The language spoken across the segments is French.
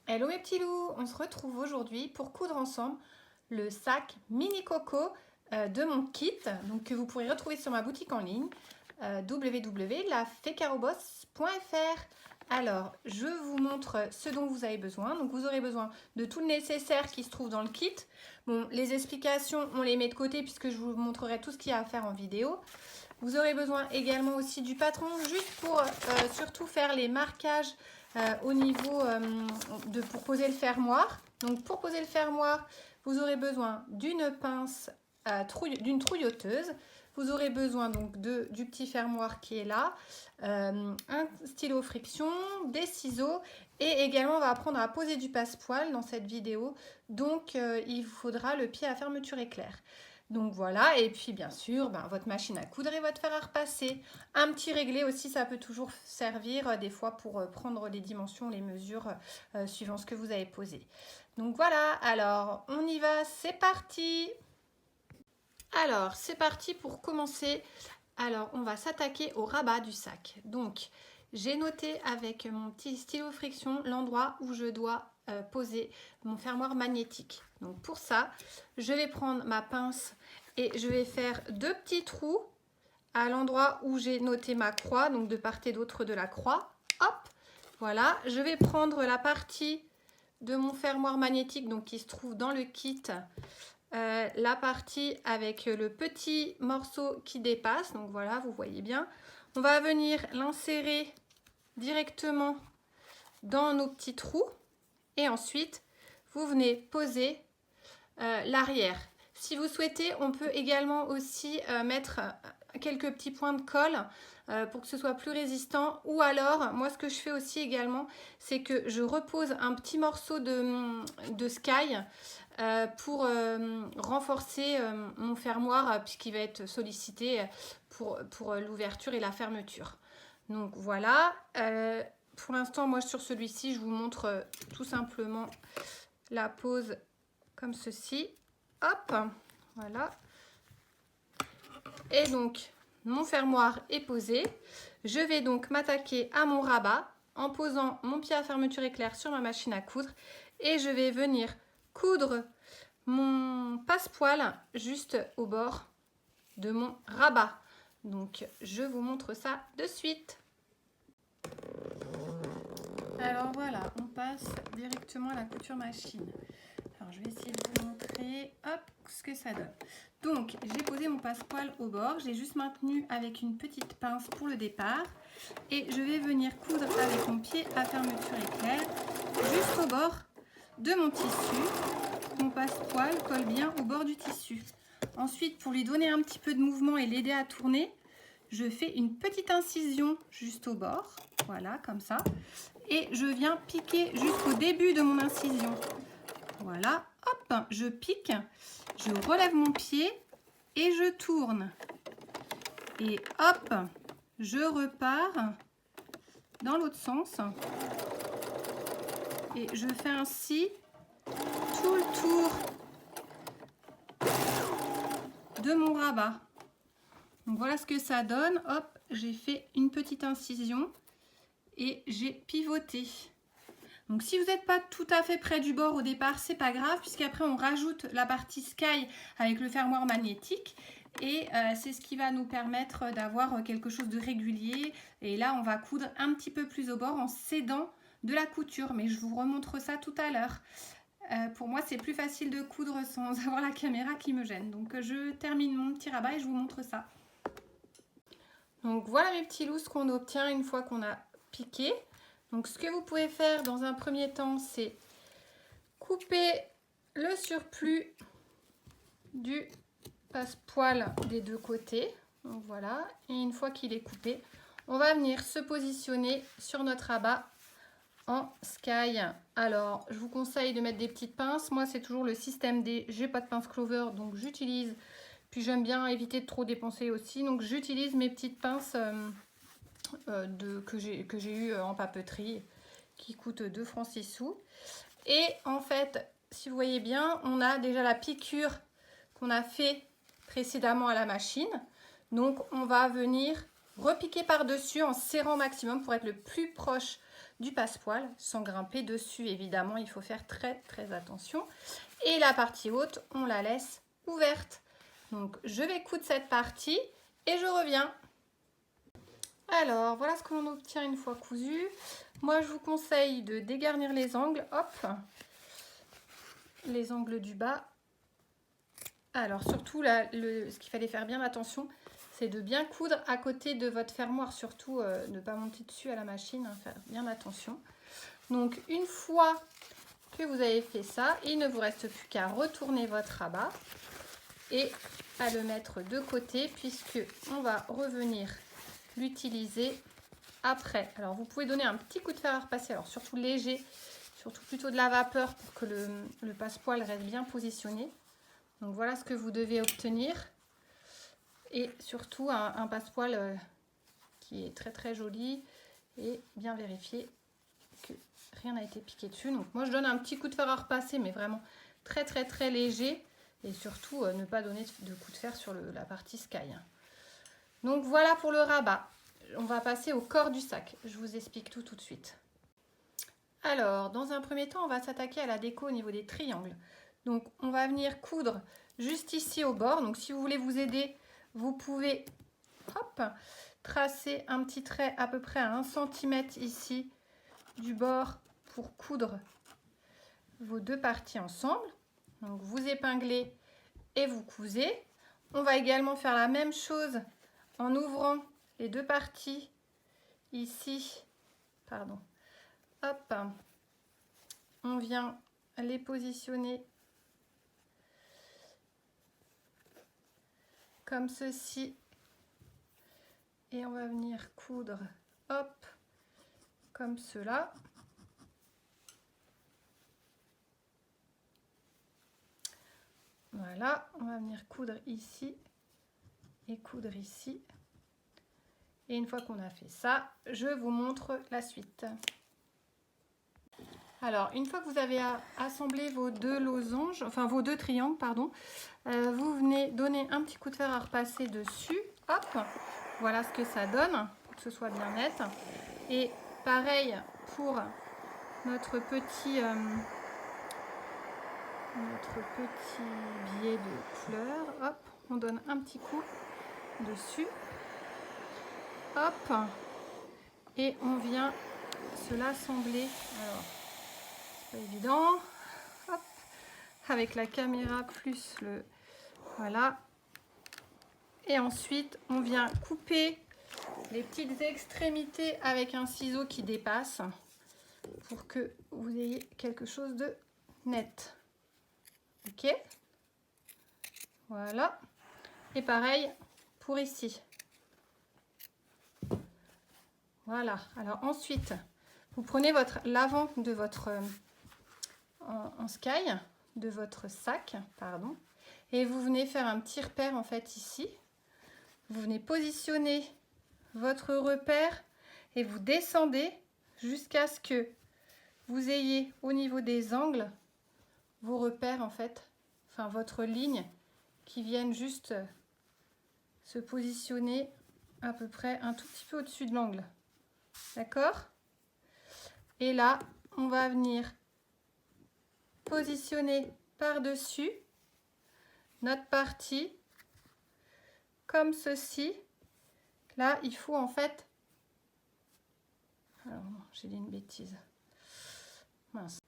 Hello mes petits loups, on se retrouve aujourd'hui pour coudre ensemble le sac mini coco de mon kit, donc que vous pourrez retrouver sur ma boutique en ligne www.lafecaroboss.fr. Alors, je vous montre ce dont vous avez besoin. Donc, vous aurez besoin de tout le nécessaire qui se trouve dans le kit. Bon, les explications, on les met de côté puisque je vous montrerai tout ce qu'il y a à faire en vidéo. Vous aurez besoin également aussi du patron, juste pour surtout faire les marquages au niveau pour poser le fermoir. Donc pour poser le fermoir, vous aurez besoin d'une pince, d'une trouilleuse. Vous aurez besoin donc du petit fermoir qui est là, un stylo friction, des ciseaux et également on va apprendre à poser du passepoil dans cette vidéo. Donc il vous faudra le pied à fermeture éclair. Donc voilà, et puis bien sûr, votre machine à coudre et votre fer à repasser. Un petit réglé aussi, ça peut toujours servir des fois pour prendre les dimensions, les mesures suivant ce que vous avez posé. Donc voilà, alors on y va, c'est parti! Alors, c'est parti pour commencer. Alors, on va s'attaquer au rabat du sac. Donc, j'ai noté avec mon petit stylo friction l'endroit où je dois poser mon fermoir magnétique. Donc, pour ça, je vais prendre ma pince et je vais faire deux petits trous à l'endroit où j'ai noté ma croix, donc de part et d'autre de la croix. Hop, voilà. Je vais prendre la partie de mon fermoir magnétique donc qui se trouve dans le kit. La partie avec le petit morceau qui dépasse, donc voilà, vous voyez bien. On va venir l'insérer directement dans nos petits trous et ensuite vous venez poser l'arrière. Si vous souhaitez, on peut également aussi mettre quelques petits points de colle pour que ce soit plus résistant, ou alors moi ce que je fais aussi également, c'est que je repose un petit morceau de Sky pour renforcer mon fermoir puisqu'il va être sollicité pour l'ouverture et la fermeture. Donc voilà, pour l'instant moi sur celui-ci je vous montre tout simplement la pose comme ceci. Hop, voilà. Et donc mon fermoir est posé. Je vais donc m'attaquer à mon rabat en posant mon pied à fermeture éclair sur ma machine à coudre et je vais venir coudre mon passepoil juste au bord de mon rabat. Donc je vous montre ça de suite. Alors voilà, on passe directement à la couture machine. Alors je vais essayer de vous montrer hop, ce que ça donne. Donc j'ai posé mon passepoil au bord, j'ai juste maintenu avec une petite pince pour le départ et je vais venir coudre avec mon pied à fermeture éclair juste au bord de mon tissu. Mon passepoil colle bien au bord du tissu. Ensuite, pour lui donner un petit peu de mouvement et l'aider à tourner, je fais une petite incision juste au bord, voilà, comme ça. Et je viens piquer jusqu'au début de mon incision. Voilà, hop, je pique, je relève mon pied et je tourne. Et hop, je repars dans l'autre sens. Et je fais ainsi tout le tour de mon rabat. Donc voilà ce que ça donne. Hop, j'ai fait une petite incision et j'ai pivoté. Donc si vous n'êtes pas tout à fait près du bord au départ, c'est pas grave, puisqu'après on rajoute la partie Sky avec le fermoir magnétique et c'est ce qui va nous permettre d'avoir quelque chose de régulier. Et là on va coudre un petit peu plus au bord en s'aidant de la couture, mais je vous remontre ça tout à l'heure. Pour moi c'est plus facile de coudre sans avoir la caméra qui me gêne. Donc je termine mon petit rabat et je vous montre ça. Donc voilà mes petits loups, ce qu'on obtient une fois qu'on a piqué. Donc ce que vous pouvez faire dans un premier temps, c'est couper le surplus du passepoil des deux côtés. Donc voilà, et une fois qu'il est coupé, on va venir se positionner sur notre rabat en Sky. Alors je vous conseille de mettre des petites pinces. Moi c'est toujours le système D, j'ai pas de pince Clover donc j'utilise. Puis j'aime bien éviter de trop dépenser aussi, donc j'utilise mes petites pinces que j'ai eu en papeterie qui coûte 2 francs 6 sous. Et en fait, si vous voyez bien, on a déjà la piqûre qu'on a fait précédemment à la machine. Donc on va venir repiquer par dessus en serrant au maximum pour être le plus proche du passepoil sans grimper dessus. Évidemment, il faut faire très très attention. Et la partie haute, on la laisse ouverte. Donc, je vais coudre cette partie et je reviens. Alors, voilà ce que l'on obtient une fois cousu. Moi, je vous conseille de dégarnir les angles. Hop, les angles du bas. Alors, surtout, là, ce qu'il fallait faire bien attention, c'est de bien coudre à côté de votre fermoir. Surtout, ne pas monter dessus à la machine, hein, faire bien attention. Donc, une fois que vous avez fait ça, il ne vous reste plus qu'à retourner votre rabat et à le mettre de côté puisque on va revenir l'utiliser après. Alors, vous pouvez donner un petit coup de fer à repasser, alors surtout léger, surtout plutôt de la vapeur pour que le passepoil reste bien positionné. Donc, voilà ce que vous devez obtenir. Et surtout, un passepoil qui est très très joli et bien vérifié que rien n'a été piqué dessus. Donc, moi, je donne un petit coup de fer à repasser, mais vraiment très très très léger. Et surtout, ne pas donner de coup de fer sur la partie sky. Donc, voilà pour le rabat. On va passer au corps du sac. Je vous explique tout de suite. Alors, dans un premier temps, on va s'attaquer à la déco au niveau des triangles. Donc, on va venir coudre juste ici au bord. Donc, si vous voulez vous aider, vous pouvez hop, tracer un petit trait à peu près à 1 cm ici du bord pour coudre vos deux parties ensemble. Donc, vous épinglez et vous cousez. On va également faire la même chose en ouvrant les deux parties ici. Pardon. Hop, on vient les positionner comme ceci et on va venir coudre, hop, comme cela. Voilà, on va venir coudre ici et coudre ici. Et une fois qu'on a fait ça, je vous montre la suite. Alors, une fois que vous avez assemblé vos deux losanges, enfin vos deux triangles, pardon, vous venez donner un petit coup de fer à repasser dessus. Hop, voilà ce que ça donne, pour que ce soit bien net. Et pareil pour notre petit billet de fleurs. Hop, on donne un petit coup dessus. Hop, et on vient se l'assembler. Alors, c'est pas évident. Hop, avec la caméra plus le... Voilà. Et ensuite, on vient couper les petites extrémités avec un ciseau qui dépasse pour que vous ayez quelque chose de net. Ok, voilà. Et pareil pour ici. Voilà. Alors ensuite, vous prenez l'avant de votre en sky de votre sac, pardon, et vous venez faire un petit repère en fait ici. Vous venez positionner votre repère et vous descendez jusqu'à ce que vous ayez au niveau des angles vos repères en fait, enfin votre ligne qui viennent juste se positionner à peu près un tout petit peu au-dessus de l'angle. D'accord? Et là, on va venir positionner par-dessus notre partie comme ceci. Là, il faut en fait... Alors non, j'ai dit une bêtise. Mince.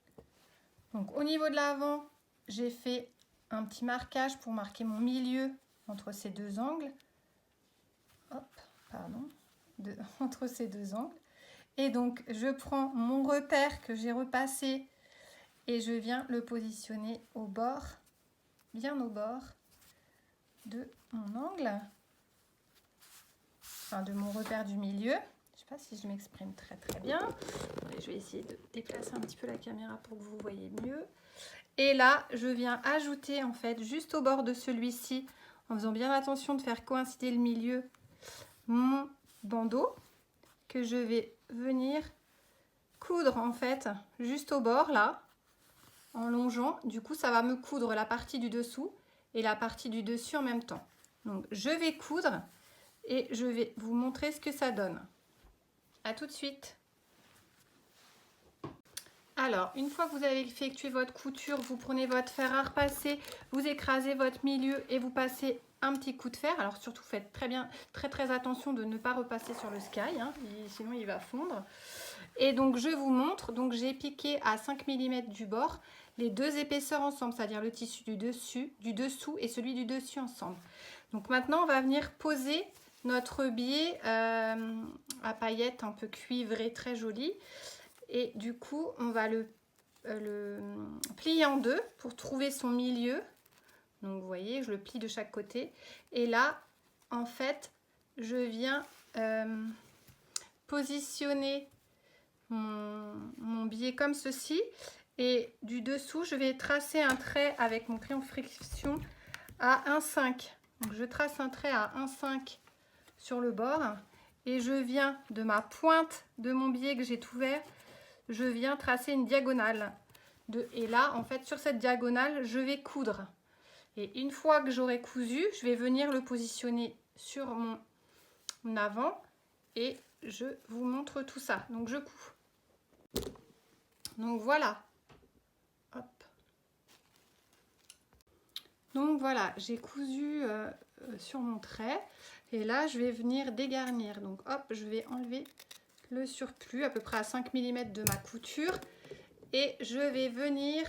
Donc au niveau de l'avant, j'ai fait un petit marquage pour marquer mon milieu entre ces deux angles. Hop, pardon. Entre ces deux angles. Et donc, je prends mon repère que j'ai repassé et je viens le positionner au bord, bien au bord de mon angle, enfin de mon repère du milieu. Je ne sais pas si je m'exprime très très bien. Je vais essayer de déplacer un petit peu la caméra pour que vous voyez mieux. Et là, je viens ajouter en fait juste au bord de celui-ci, en faisant bien attention de faire coïncider le milieu, mon bandeau que je vais venir coudre en fait juste au bord là, en longeant. Du coup, ça va me coudre la partie du dessous et la partie du dessus en même temps. Donc, je vais coudre et je vais vous montrer ce que ça donne. À tout de suite. Alors, une fois que vous avez effectué votre couture, vous prenez votre fer à repasser, vous écrasez votre milieu et vous passez un petit coup de fer. Alors surtout, faites très attention de ne pas repasser sur le sky, hein, sinon il va fondre. Et donc, je vous montre. Donc, j'ai piqué à 5 mm du bord les deux épaisseurs ensemble, c'est-à-dire le tissu du dessous et celui du dessus ensemble. Donc, maintenant, on va venir poser notre biais à paillettes un peu cuivré, très joli. Et du coup, on va le plier en deux pour trouver son milieu. Donc, vous voyez, je le plie de chaque côté. Et là, en fait, je viens positionner mon biais comme ceci. Et du dessous, je vais tracer un trait avec mon crayon friction à 1,5. Donc, je trace un trait à 1,5 sur le bord. Et je viens de ma pointe de mon biais que j'ai ouvert, je viens tracer une diagonale. Et là, en fait, sur cette diagonale, je vais coudre. Et une fois que j'aurai cousu, je vais venir le positionner sur mon avant et je vous montre tout ça. Donc, je couds. Donc, voilà. Hop. Donc, voilà, j'ai cousu sur mon trait. Et là, je vais venir dégarnir. Donc, hop, je vais enlever le surplus à peu près à 5 mm de ma couture et je vais venir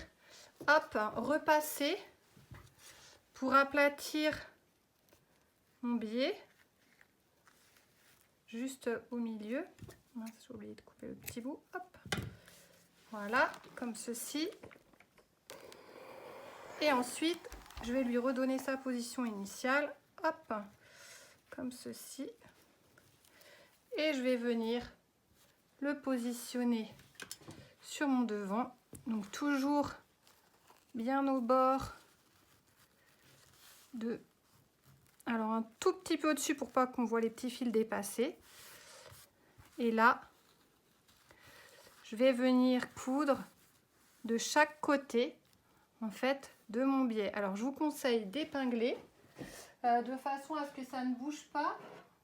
hop repasser pour aplatir mon biais juste au milieu. J'ai oublié de couper le petit bout. Hop, voilà, comme ceci. Et ensuite je vais lui redonner sa position initiale. Hop, comme ceci. Et je vais venir le positionner sur mon devant, donc toujours bien au bord de, alors un tout petit peu au-dessus pour pas qu'on voit les petits fils dépasser. Et là, je vais venir coudre de chaque côté en fait de mon biais. Alors je vous conseille d'épingler de façon à ce que ça ne bouge pas,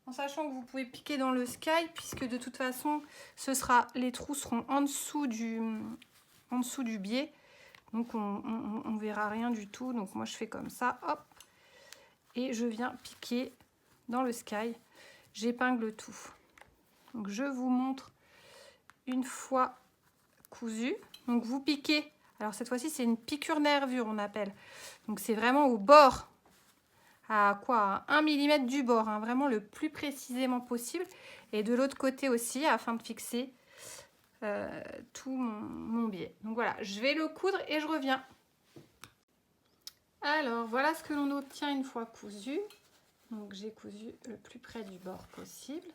en sachant que vous pouvez piquer dans le sky puisque de toute façon les trous seront en dessous du biais, donc on verra rien du tout. Donc moi je fais comme ça, hop, et je viens piquer dans le sky, j'épingle tout. Donc je vous montre une fois cousu. Donc vous piquez, alors cette fois-ci c'est une piqûre nervure on appelle, donc c'est vraiment au bord, à quoi, à 1 mm du bord, hein, vraiment le plus précisément possible, et de l'autre côté aussi afin de fixer tout mon biais. Donc voilà, je vais le coudre et je reviens. Alors voilà ce que l'on obtient une fois cousu. Donc j'ai cousu le plus près du bord possible,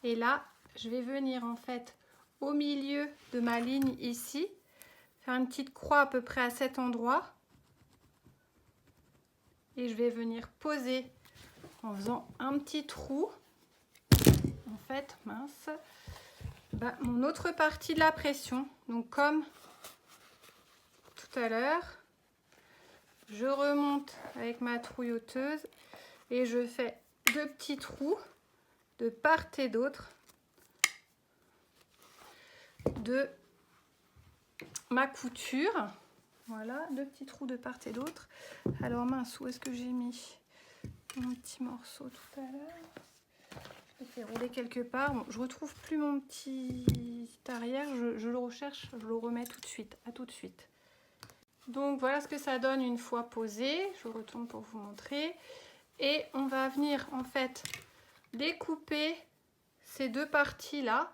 et là je vais venir en fait au milieu de ma ligne ici, faire une petite croix à peu près à cet endroit, et je vais venir poser en faisant un petit trou en fait, mince, mon autre partie de la pression. Donc comme tout à l'heure, je remonte avec ma trouilloteuse et je fais 2 petits trous de part et d'autre de ma couture. Voilà, 2 petits trous de part et d'autre. Alors mince, où est-ce que j'ai mis mon petit morceau tout à l'heure? Je l'ai fait rouler quelque part. Bon, je retrouve plus mon petit arrière, je le recherche, je le remets tout de suite. À tout de suite. Donc voilà ce que ça donne une fois posé. Je retourne pour vous montrer. Et on va venir en fait découper ces 2 parties là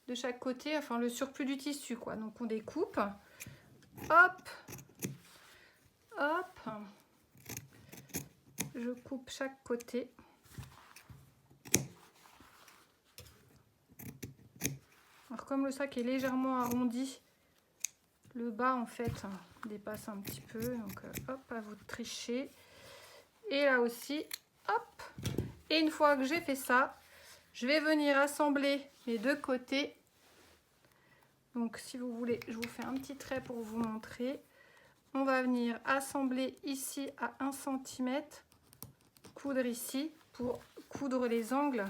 de chaque côté, enfin le surplus du tissu quoi. Donc on découpe, hop, hop, je coupe chaque côté. Alors comme le sac est légèrement arrondi, le bas en fait dépasse un petit peu, donc hop, à vous de tricher. Et là aussi, hop. Et une fois que j'ai fait ça, je vais venir assembler les 2 côtés. Donc si vous voulez, je vous fais un petit trait pour vous montrer. On va venir assembler ici à 1 cm, coudre ici pour coudre les angles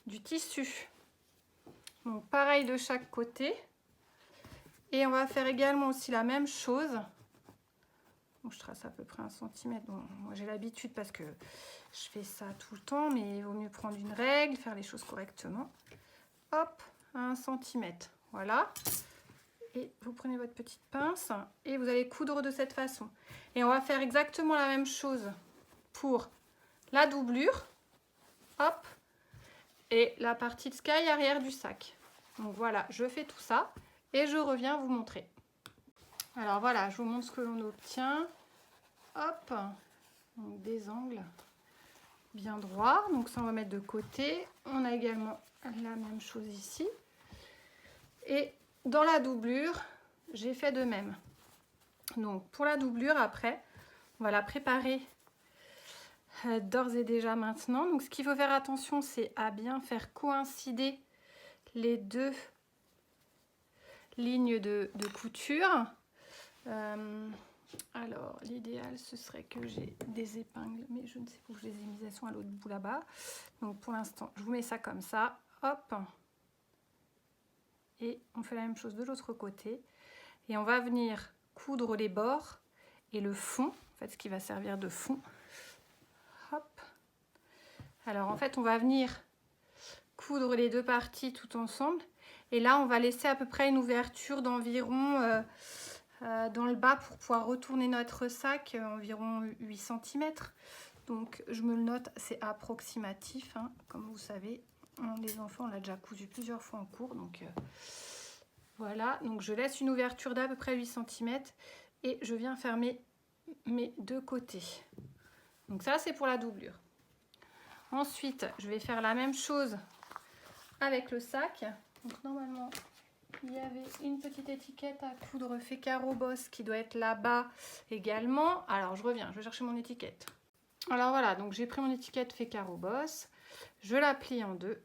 du tissu. Donc pareil de chaque côté. Et on va faire également aussi la même chose. Bon, je trace à peu près 1 centimètre. Bon, moi j'ai l'habitude parce que je fais ça tout le temps, mais il vaut mieux prendre une règle, faire les choses correctement. Hop, 1 centimètre. Voilà. Et vous prenez votre petite pince et vous allez coudre de cette façon. Et on va faire exactement la même chose pour la doublure. Hop. Et la partie de sky arrière du sac. Donc voilà, je fais tout ça et je reviens vous montrer. Alors voilà, je vous montre ce que l'on obtient. Hop. Donc des angles bien droits. Donc ça, on va mettre de côté. On a également la même chose ici. Et dans la doublure, j'ai fait de même. Donc pour la doublure, après, on va la préparer d'ores et déjà maintenant. Donc ce qu'il faut faire attention, c'est à bien faire coïncider les deux lignes de couture. Alors l'idéal, ce serait que j'ai des épingles, mais je ne sais pas où je les ai mises, elles sont à l'autre bout là-bas. Donc pour l'instant, je vous mets ça comme ça. Hop. Et on fait la même chose de l'autre côté. Et on va venir coudre les bords et le fond, en fait, ce qui va servir de fond. Hop. Alors, en fait, on va venir coudre les deux parties tout ensemble. Et là, on va laisser à peu près une ouverture d'environ dans le bas pour pouvoir retourner notre sac, environ 8 cm. Donc, je me le note, c'est approximatif, hein, comme vous savez. Les enfants, on l'a déjà cousu plusieurs fois en cours, donc voilà. Donc je laisse une ouverture d'à peu près 8 cm et je viens fermer mes deux côtés. Donc ça, c'est pour la doublure. Ensuite, je vais faire la même chose avec le sac. Donc normalement, il y avait une petite étiquette à coudre fait carreau boss qui doit être là-bas également. Alors je reviens, je vais chercher mon étiquette. Alors voilà, donc j'ai pris mon étiquette fait carreau boss. Je la plie en deux.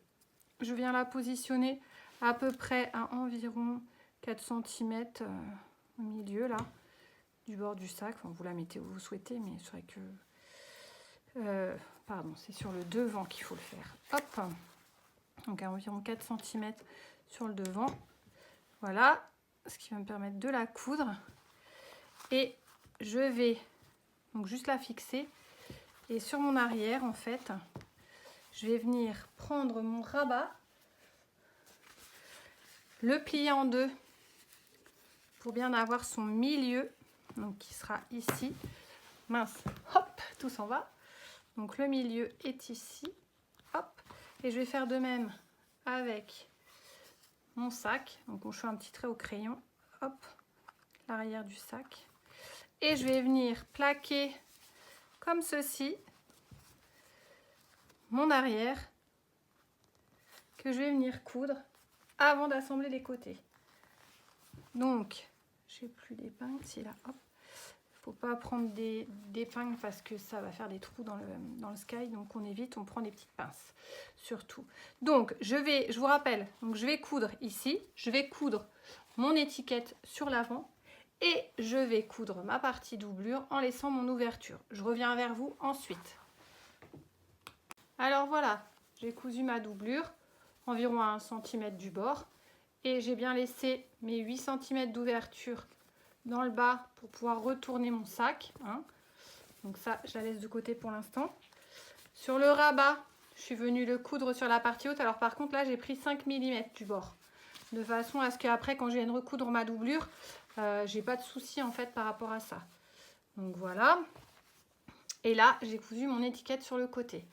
Je viens la positionner à peu près à environ 4 cm au milieu là du bord du sac. Enfin, vous la mettez où vous souhaitez, mais c'est vrai que pardon, c'est sur le devant qu'il faut le faire. Hop, donc à environ 4 cm sur le devant. Voilà, ce qui va me permettre de la coudre. Et je vais donc juste la fixer. Et sur mon arrière, en fait, je vais venir prendre mon rabat, le plier en deux pour bien avoir son milieu, donc qui sera ici. Mince, hop, tout s'en va. Donc le milieu est ici, hop. Et je vais faire de même avec mon sac. Donc je fais un petit trait au crayon, hop, l'arrière du sac. Et je vais venir plaquer comme ceci mon arrière que je vais venir coudre avant d'assembler les côtés. Donc, j'ai plus d'épingles, si là, hop. Faut pas prendre des épingles parce que ça va faire des trous dans le sky, donc on évite, on prend des petites pinces surtout. Donc, je vous rappelle, donc je vais coudre ici, je vais coudre mon étiquette sur l'avant et je vais coudre ma partie doublure en laissant mon ouverture. Je reviens vers vous ensuite. Alors voilà, j'ai cousu ma doublure environ à 1 cm du bord et j'ai bien laissé mes 8 cm d'ouverture dans le bas pour pouvoir retourner mon sac, hein. Donc ça, je la laisse de côté pour l'instant. Sur le rabat, je suis venue le coudre sur la partie haute. Alors par contre là, j'ai pris 5 mm du bord, de façon à ce qu'après, quand je vienne recoudre ma doublure, j'ai pas de souci en fait par rapport à ça. Donc voilà. Et là, j'ai cousu mon étiquette sur le côté.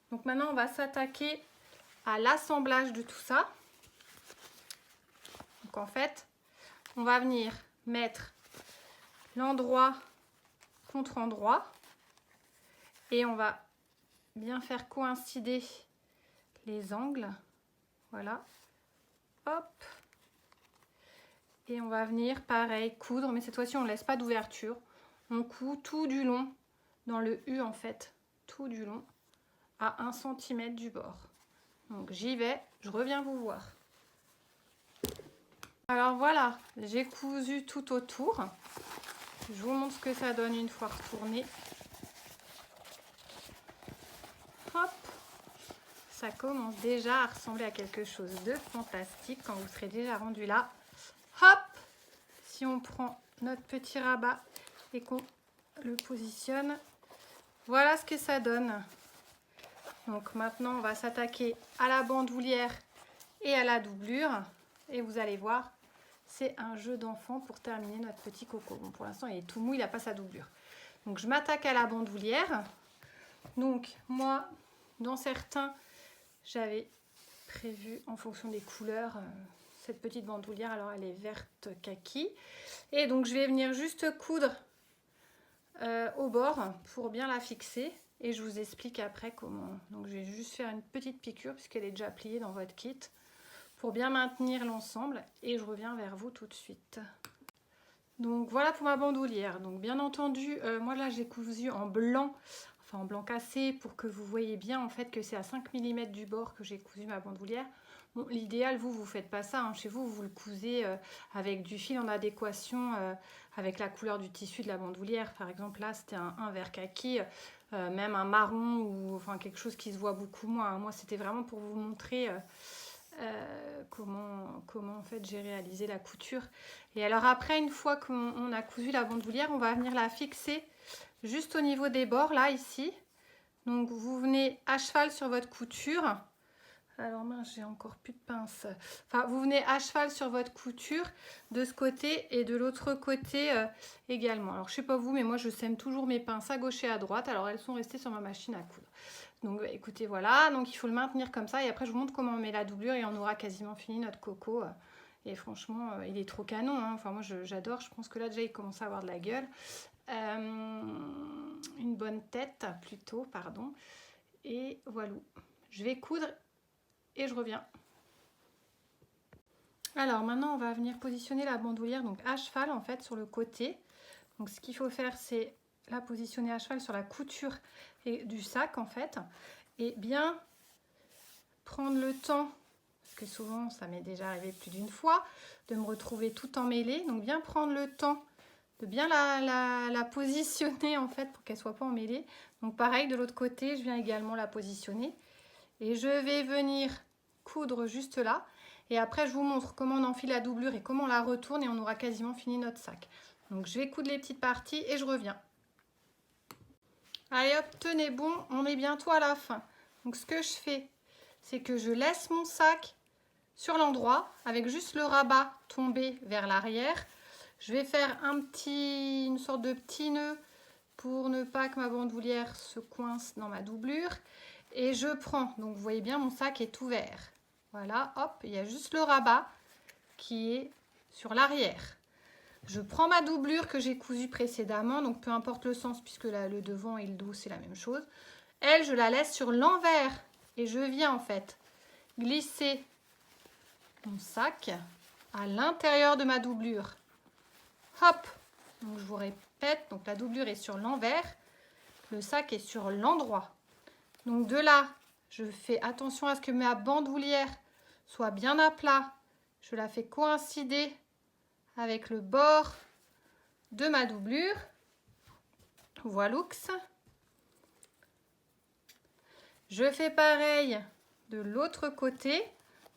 Donc maintenant, on va s'attaquer à l'assemblage de tout ça. Donc en fait, on va venir mettre l'endroit contre endroit et on va bien faire coïncider les angles. Voilà. Hop. Et on va venir, pareil, coudre, mais cette fois-ci, on ne laisse pas d'ouverture. On coud tout du long, dans le U en fait, tout du long, à 1 cm du bord. Donc j'y vais, je reviens vous voir. Alors voilà, j'ai cousu tout autour. Je vous montre ce que ça donne une fois retourné. Hop, ça commence déjà à ressembler à quelque chose de fantastique quand vous serez déjà rendu là. Hop! Si on prend notre petit rabat et qu'on le positionne, voilà ce que ça donne. Donc maintenant, on va s'attaquer à la bandoulière et à la doublure. Et vous allez voir, c'est un jeu d'enfant pour terminer notre petit coco. Bon, pour l'instant, il est tout mou, il n'a pas sa doublure. Donc, je m'attaque à la bandoulière. Donc, moi, dans certains, j'avais prévu, en fonction des couleurs, cette petite bandoulière. Alors, elle est verte kaki. Et donc, je vais venir juste coudre au bord pour bien la fixer. Et je vous explique après comment. Donc, je vais juste faire une petite piqûre puisqu'elle est déjà pliée dans votre kit pour bien maintenir l'ensemble. Et je reviens vers vous tout de suite. Donc, voilà pour ma bandoulière. Donc, bien entendu, moi là, j'ai cousu en blanc, enfin en blanc cassé pour que vous voyez bien en fait que c'est à 5 mm du bord que j'ai cousu ma bandoulière. Bon, l'idéal, vous faites pas ça. Hein. Chez vous, vous le cousez avec du fil en adéquation avec la couleur du tissu de la bandoulière. Par exemple, là, c'était un vert kaki. Même un marron ou enfin quelque chose qui se voit beaucoup moins. Hein. Moi, c'était vraiment pour vous montrer comment en fait j'ai réalisé la couture. Et alors après, une fois qu'on a cousu la bandoulière, on va venir la fixer juste au niveau des bords, là, ici. Donc, vous venez à cheval sur votre couture. Alors mince, j'ai encore plus de pince. Enfin, vous venez à cheval sur votre couture de ce côté et de l'autre côté également. Alors, je sais pas vous, mais moi, je sème toujours mes pinces à gauche et à droite. Alors, elles sont restées sur ma machine à coudre. Donc, bah, écoutez, voilà. Donc, il faut le maintenir comme ça. Et après, je vous montre comment on met la doublure et on aura quasiment fini notre coco. Et franchement, il est trop canon. Hein. Enfin, moi, j'adore. Je pense que là, déjà, il commence à avoir de la gueule. Une bonne tête, plutôt, pardon. Et voilà. Je vais coudre et je reviens. Alors maintenant on va venir positionner la bandoulière donc à cheval en fait sur le côté. Donc ce qu'il faut faire c'est la positionner à cheval sur la couture du sac en fait et bien prendre le temps, parce que souvent ça m'est déjà arrivé plus d'une fois, de me retrouver tout emmêlée. Donc bien prendre le temps de bien la positionner en fait pour qu'elle soit pas emmêlée. Donc pareil de l'autre côté je viens également la positionner et je vais venir coudre juste là et après je vous montre comment on enfile la doublure et comment on la retourne et on aura quasiment fini notre sac. Donc je vais coudre les petites parties et je reviens. Allez hop, tenez bon, on est bientôt à la fin. Donc ce que je fais, c'est que je laisse mon sac sur l'endroit avec juste le rabat tombé vers l'arrière. Je vais faire une sorte de petit nœud pour ne pas que ma bandoulière se coince dans ma doublure. Et je prends, donc vous voyez bien mon sac est ouvert. Voilà, hop, il y a juste le rabat qui est sur l'arrière. Je prends ma doublure que j'ai cousue précédemment, donc peu importe le sens puisque là, le devant et le dos c'est la même chose. Elle, je la laisse sur l'envers et je viens en fait glisser mon sac à l'intérieur de ma doublure. Hop, donc je vous répète, donc la doublure est sur l'envers, le sac est sur l'endroit. Donc de là, je fais attention à ce que ma bandoulière soit bien à plat. Je la fais coïncider avec le bord de ma doublure. Voilà. Je fais pareil de l'autre côté.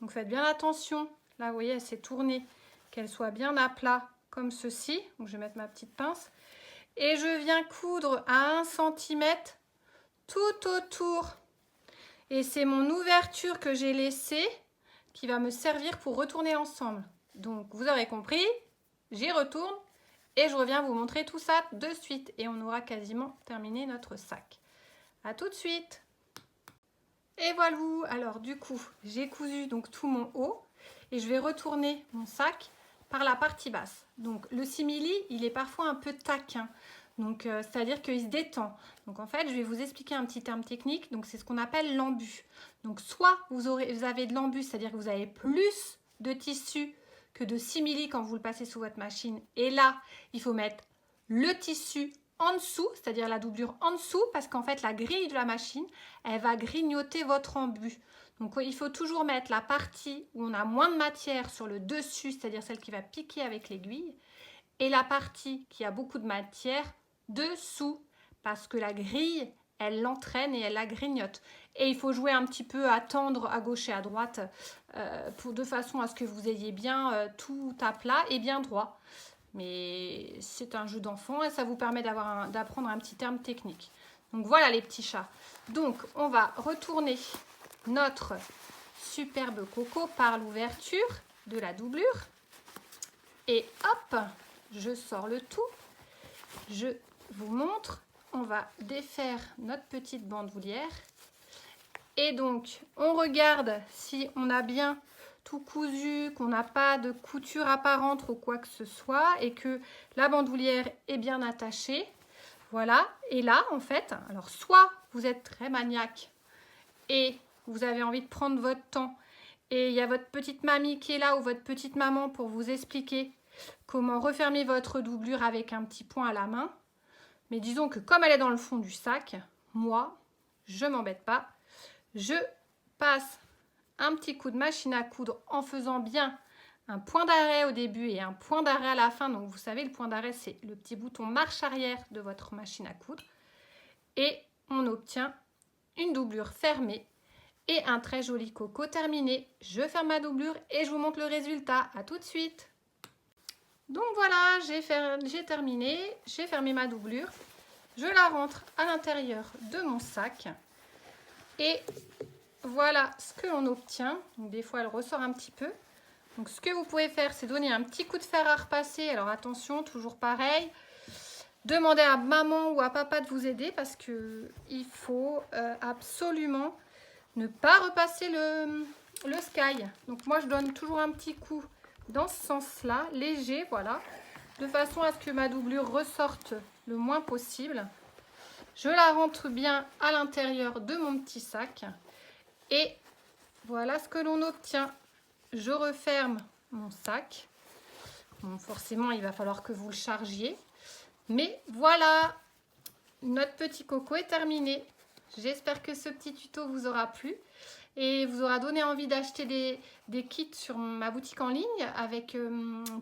Donc faites bien attention. Là, vous voyez, elle s'est tournée. Qu'elle soit bien à plat comme ceci. Donc je vais mettre ma petite pince. Et je viens coudre à 1 cm tout autour. Et c'est mon ouverture que j'ai laissée qui va me servir pour retourner l'ensemble. Donc, vous aurez compris, j'y retourne et je reviens vous montrer tout ça de suite. Et on aura quasiment terminé notre sac. A tout de suite. Et voilà. Alors, du coup, j'ai cousu donc tout mon haut et je vais retourner mon sac par la partie basse. Donc, le simili, il est parfois un peu taquin. Donc, c'est-à-dire qu'il se détend. Donc, en fait, je vais vous expliquer un petit terme technique. Donc, c'est ce qu'on appelle l'embu. Donc, soit vous avez de l'embu, c'est-à-dire que vous avez plus de tissu que de simili quand vous le passez sous votre machine. Et là, il faut mettre le tissu en dessous, c'est-à-dire la doublure en dessous, parce qu'en fait, la grille de la machine, elle va grignoter votre embu. Donc, il faut toujours mettre la partie où on a moins de matière sur le dessus, c'est-à-dire celle qui va piquer avec l'aiguille, et la partie qui a beaucoup de matière dessous, parce que la grille, elle l'entraîne et elle la grignote. Et il faut jouer un petit peu à tendre à gauche et à droite de façon à ce que vous ayez bien tout à plat et bien droit. Mais c'est un jeu d'enfant et ça vous permet d'apprendre un petit terme technique. Donc voilà les petits chats. Donc on va retourner notre superbe coco par l'ouverture de la doublure. Et hop, je sors le tout. Je vous montre. On va défaire notre petite bandoulière. Et donc, on regarde si on a bien tout cousu, qu'on n'a pas de couture apparente ou quoi que ce soit et que la bandoulière est bien attachée. Voilà. Et là, en fait, alors soit vous êtes très maniaque et vous avez envie de prendre votre temps et il y a votre petite mamie qui est là ou votre petite maman pour vous expliquer comment refermer votre doublure avec un petit point à la main. Mais disons que comme elle est dans le fond du sac, moi, je ne m'embête pas. Je passe un petit coup de machine à coudre en faisant bien un point d'arrêt au début et un point d'arrêt à la fin. Donc vous savez, le point d'arrêt, c'est le petit bouton marche arrière de votre machine à coudre. Et on obtient une doublure fermée et un très joli coco terminé. Je ferme ma doublure et je vous montre le résultat. À tout de suite. Donc voilà, j'ai terminé, j'ai fermé ma doublure. Je la rentre à l'intérieur de mon sac. Et voilà ce que l'on obtient. Donc, des fois, elle ressort un petit peu. Donc, ce que vous pouvez faire, c'est donner un petit coup de fer à repasser. Alors, attention, toujours pareil. Demandez à maman ou à papa de vous aider parce qu'il faut absolument ne pas repasser le sky. Donc, moi, je donne toujours un petit coup dans ce sens-là, léger, voilà, de façon à ce que ma doublure ressorte le moins possible. Je la rentre bien à l'intérieur de mon petit sac. Et voilà ce que l'on obtient. Je referme mon sac. Bon, forcément, il va falloir que vous le chargiez. Mais voilà, notre petit coco est terminé. J'espère que ce petit tuto vous aura plu et vous aura donné envie d'acheter des kits sur ma boutique en ligne. Avec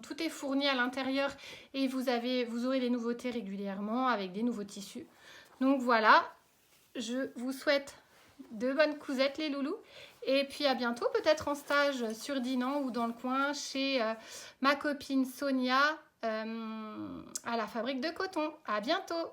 tout est fourni à l'intérieur et vous aurez des nouveautés régulièrement avec des nouveaux tissus. Donc voilà, je vous souhaite de bonnes cousettes les loulous. Et puis à bientôt, peut-être en stage sur Dinan ou dans le coin chez ma copine Sonia à la fabrique de coton. À bientôt!